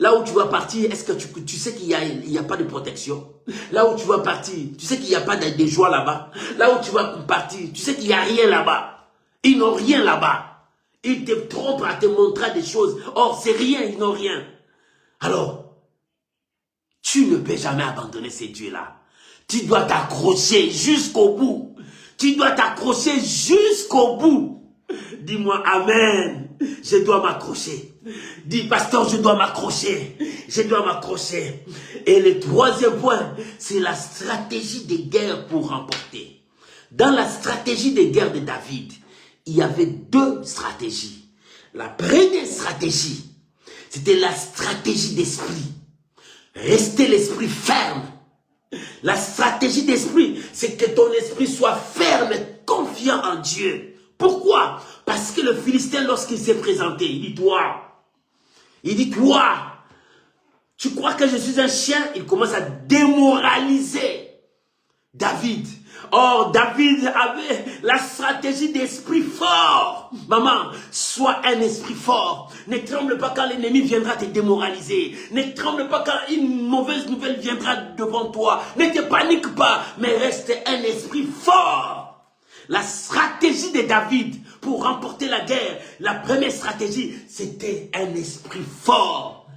Là où tu vas partir, est-ce que tu sais qu'il n'y a pas de protection? Là où tu vas partir, tu sais qu'il n'y a pas de joie là-bas? Là où tu vas partir, tu sais qu'il n'y a rien là-bas? Ils n'ont rien là-bas. Ils te trompent à te montrer des choses. Or, c'est rien, ils n'ont rien. Alors, tu ne peux jamais abandonner ces dieux-là. Tu dois t'accrocher jusqu'au bout. Tu dois t'accrocher jusqu'au bout. Dis-moi amen. Je dois m'accrocher. Dis, pasteur, je dois m'accrocher. Je dois m'accrocher. Et le troisième point, c'est la stratégie de guerre pour remporter. Dans la stratégie de guerre de David, il y avait 2 stratégies. La première stratégie, c'était la stratégie d'esprit. Rester l'esprit ferme. La stratégie d'esprit, c'est que ton esprit soit ferme et confiant en Dieu. Pourquoi? Parce que le Philistin, lorsqu'il s'est présenté, il dit, toi, tu crois que je suis un chien? Il commence à démoraliser David. Or, David avait la stratégie d'esprit fort. Maman, sois un esprit fort. Ne tremble pas quand l'ennemi viendra te démoraliser. Ne tremble pas quand une mauvaise nouvelle viendra devant toi. Ne te panique pas, mais reste un esprit fort. La stratégie de David pour remporter la guerre, la première stratégie, c'était un esprit fort.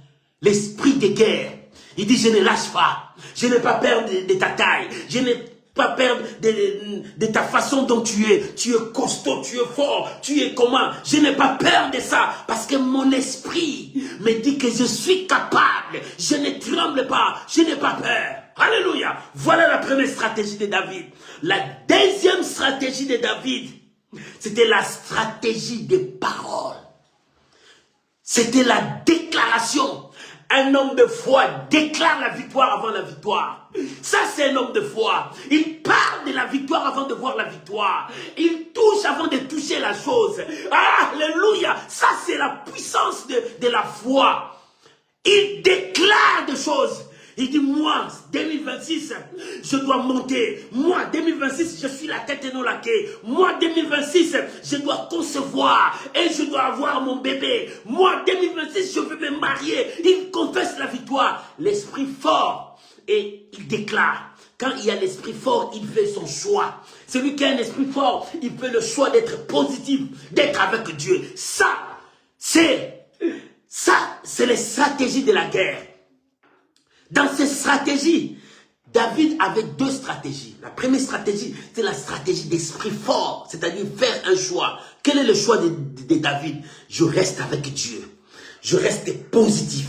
L'esprit de guerre. Il dit, je ne lâche pas. Je n'ai pas peur de ta taille. Je n'ai pas peur de ta façon dont tu es. Tu es costaud, tu es fort, tu es comment. Je n'ai pas peur de ça parce que mon esprit me dit que je suis capable. Je ne tremble pas, je n'ai pas peur. Alléluia. Voilà la première stratégie de David. La deuxième stratégie de David, c'était la stratégie des paroles. C'était la déclaration. Un homme de foi déclare la victoire avant la victoire. Ça, c'est un homme de foi. Il parle de la victoire avant de voir la victoire. Il touche avant de toucher la chose. Alléluia. Ça, c'est la puissance de la foi. Il déclare des choses. Il dit, moi, 2026, je dois monter. Moi, 2026, je suis la tête et non la queue. Moi, 2026, je dois concevoir et je dois avoir mon bébé. Moi, 2026, je veux me marier. Il confesse la victoire. L'esprit fort. Et il déclare. Quand il y a l'esprit fort, il fait son choix. Celui qui a un esprit fort, il fait le choix d'être positif, d'être avec Dieu. Ça, c'est les stratégies de la guerre. Dans ces stratégies, David avait deux stratégies. La première stratégie, c'est la stratégie d'esprit fort, c'est-à-dire faire un choix. Quel est le choix de David? Je reste avec Dieu. Je reste positif.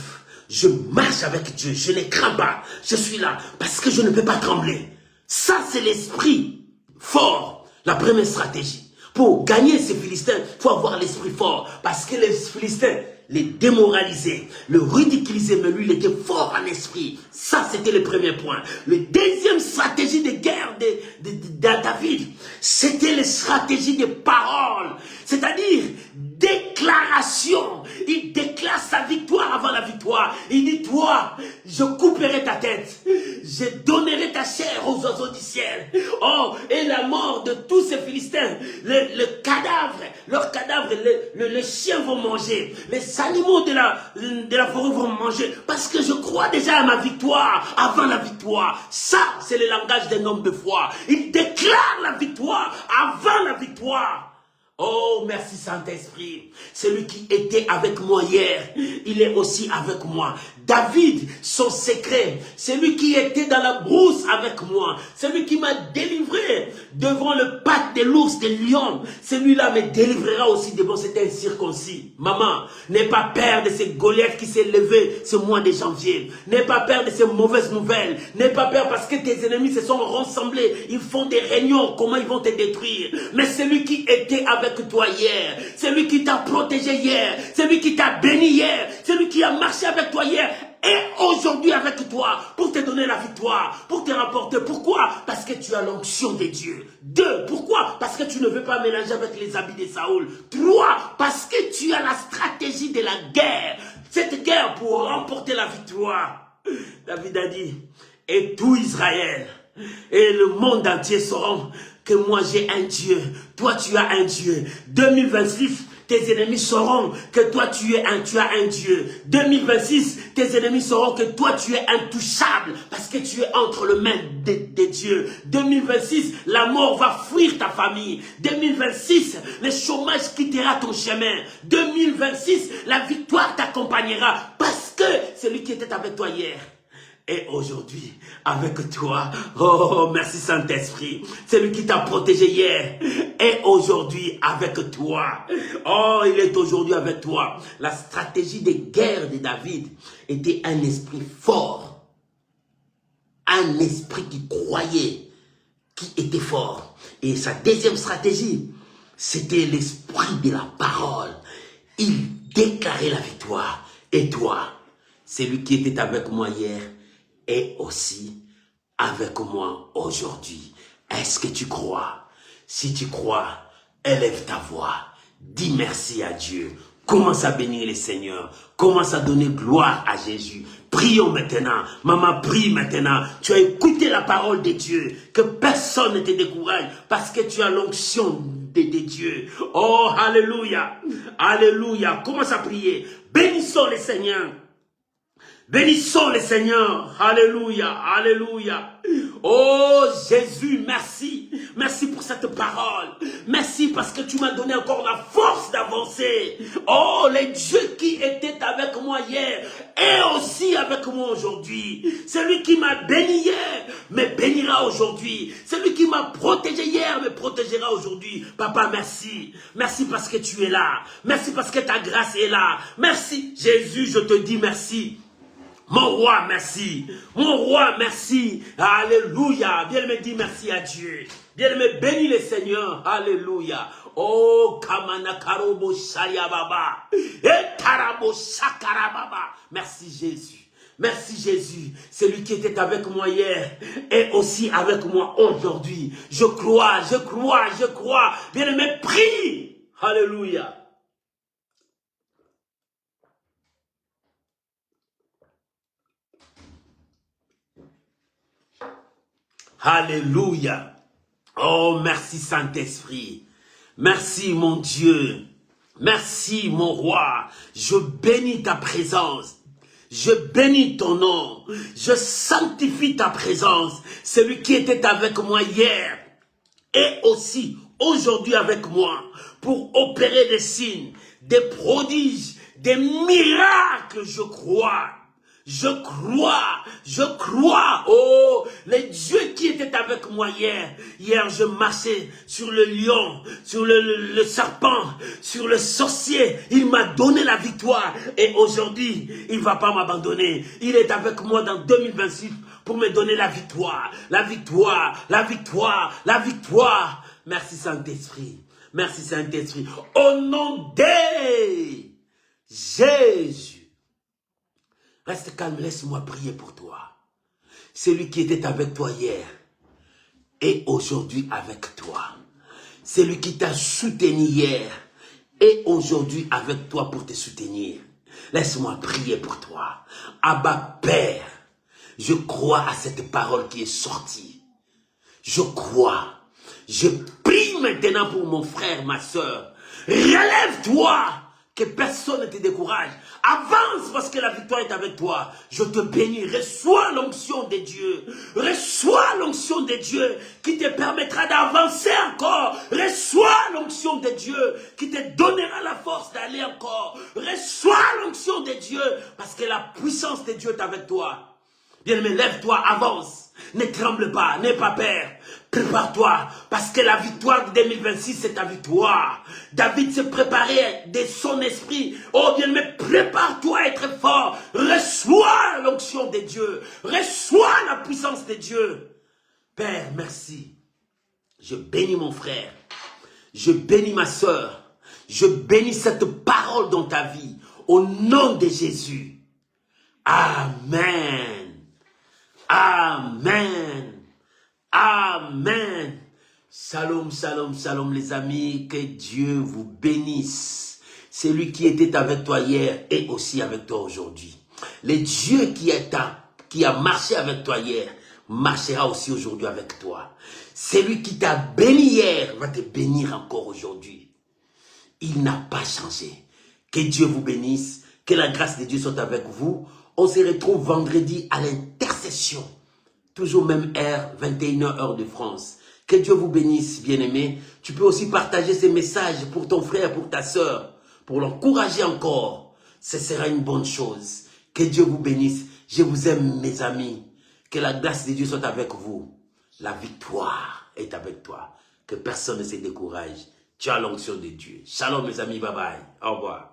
Je marche avec Dieu. Je ne crains pas. Je suis là parce que je ne peux pas trembler. Ça, c'est l'esprit fort. La première stratégie. Pour gagner ces Philistins, il faut avoir l'esprit fort. Parce que les Philistins les démoraliser, le ridiculiser, mais lui, il était fort en esprit. Ça, c'était le premier point. La deuxième stratégie de guerre de David, c'était la stratégie des paroles, c'est-à-dire déclaration. Il déclare sa victoire avant la victoire. Il dit, toi, je couperai ta tête, je donnerai ta chair aux oiseaux du ciel. Oh, et la mort de tous ces Philistins, le cadavre, leurs cadavres, les chiens vont manger, les animaux de la forêt vont manger, parce que je crois déjà à ma victoire avant la victoire. Ça, c'est le langage d'un homme de foi. Il déclare la victoire avant la victoire. Oh, merci Saint-Esprit. Celui qui était avec moi hier, il est aussi avec moi. David, son secret, celui qui était dans la brousse avec moi, celui qui m'a délivré devant le pack de l'ours, des lions, celui-là me délivrera aussi devant cet incirconcis. Maman, n'aie pas peur de ces Goliaths qui s'est levé ce mois de janvier. N'aie pas peur de ces mauvaises nouvelles. N'aie pas peur parce que tes ennemis se sont rassemblés. Ils font des réunions, comment ils vont te détruire. Mais celui qui était avec toi hier, celui qui t'a protégé hier, celui qui t'a béni hier, celui qui a marché avec toi hier, et aujourd'hui avec toi, pour te donner la victoire, pour te rapporter. Pourquoi? Parce que tu as l'onction de Dieu. 2. Pourquoi? Parce que tu ne veux pas mélanger avec les habits de Saoul. 3. Parce que tu as la stratégie de la guerre. Cette guerre pour remporter la victoire. David a dit, et tout Israël et le monde entier sauront que moi j'ai un Dieu. Toi tu as un Dieu. 2026, tes ennemis sauront que toi tu as un Dieu. 2026, tes ennemis sauront que toi tu es intouchable parce que tu es entre les mains de Dieu. 2026, la mort va fuir ta famille. 2026, le chômage quittera ton chemin. 2026, la victoire t'accompagnera parce que celui qui était avec toi hier et aujourd'hui, avec toi, oh merci Saint-Esprit, celui qui t'a protégé hier, et aujourd'hui avec toi, oh il est aujourd'hui avec toi. La stratégie de guerre de David était un esprit fort, un esprit qui croyait, qui était fort. Et sa deuxième stratégie, c'était l'esprit de la parole. Il déclarait la victoire. Et toi, celui qui était avec moi hier, et aussi avec moi aujourd'hui. Est-ce que tu crois? Si tu crois, élève ta voix. Dis merci à Dieu. Commence à bénir le Seigneur. Commence à donner gloire à Jésus. Prions maintenant. Maman, prie maintenant. Tu as écouté la parole de Dieu. Que personne ne te décourage parce que tu as l'onction de Dieu. Oh, alléluia. Alléluia. Commence à prier. Bénissons le Seigneur. Bénissons le Seigneur. Alléluia. Alléluia. Oh Jésus, merci. Merci pour cette parole. Merci parce que tu m'as donné encore la force d'avancer. Oh, le Dieu qui était avec moi hier est aussi avec moi aujourd'hui. Celui qui m'a béni hier me bénira aujourd'hui. Celui qui m'a protégé hier me protégera aujourd'hui. Papa, merci. Merci parce que tu es là. Merci parce que ta grâce est là. Merci. Jésus, je te dis merci. Mon roi, merci. Mon roi, merci. Alléluia. Bien-aimé, dis merci à Dieu. Bien-aimé, bénis le Seigneur. Alléluia. Oh, Kamana Karobo Shayababa. Et Karabo Shakarababa. Merci Jésus. Merci Jésus. Celui qui était avec moi hier est aussi avec moi aujourd'hui. Je crois, je crois, je crois. Bien-aimé, prie. Alléluia. Alléluia. Oh, merci Saint-Esprit. Merci mon Dieu. Merci mon roi. Je bénis ta présence. Je bénis ton nom. Je sanctifie ta présence. Celui qui était avec moi hier est aussi aujourd'hui avec moi pour opérer des signes, des prodiges, des miracles, je crois. Je crois, oh, le Dieu qui était avec moi hier. Hier, je marchais sur le lion, sur le serpent, sur le sorcier. Il m'a donné la victoire. Et aujourd'hui, il ne va pas m'abandonner. Il est avec moi dans 2026 pour me donner la victoire. La victoire, la victoire, la victoire. Merci Saint-Esprit. Merci Saint-Esprit. Au nom de Jésus. Reste calme, laisse-moi prier pour toi. Celui qui était avec toi hier est aujourd'hui avec toi. Celui qui t'a soutenu hier est aujourd'hui avec toi pour te soutenir. Laisse-moi prier pour toi. Abba Père, je crois à cette parole qui est sortie. Je crois. Je prie maintenant pour mon frère, ma soeur. Relève-toi. Que personne ne te décourage. Avance parce que la victoire est avec toi. Je te bénis. Reçois l'onction de Dieu. Reçois l'onction de Dieu qui te permettra d'avancer encore. Reçois l'onction de Dieu qui te donnera la force d'aller encore. Reçois l'onction de Dieu parce que la puissance de Dieu est avec toi. Bien-aimé, lève-toi, avance. Ne tremble pas, n'aie pas peur. Prépare-toi, parce que la victoire de 2026, c'est ta victoire. David s'est préparé de son esprit. Oh bien-aimé, prépare-toi à être fort. Reçois l'onction de Dieu. Reçois la puissance de Dieu. Père, merci. Je bénis mon frère. Je bénis ma soeur. Je bénis cette parole dans ta vie. Au nom de Jésus. Amen. Amen. Amen. Shalom, shalom, shalom les amis. Que Dieu vous bénisse. Celui qui était avec toi hier est aussi avec toi aujourd'hui. Le Dieu qui a marché avec toi hier marchera aussi aujourd'hui avec toi. Celui qui t'a béni hier va te bénir encore aujourd'hui. Il n'a pas changé. Que Dieu vous bénisse. Que la grâce de Dieu soit avec vous. On se retrouve vendredi à l'intercession. Toujours même heure, 21h heure de France. Que Dieu vous bénisse, bien-aimés. Tu peux aussi partager ces messages pour ton frère, pour ta soeur, pour l'encourager encore. Ce sera une bonne chose. Que Dieu vous bénisse. Je vous aime, mes amis. Que la grâce de Dieu soit avec vous. La victoire est avec toi. Que personne ne se décourage. Tu as l'onction de Dieu. Shalom, mes amis. Bye bye. Au revoir.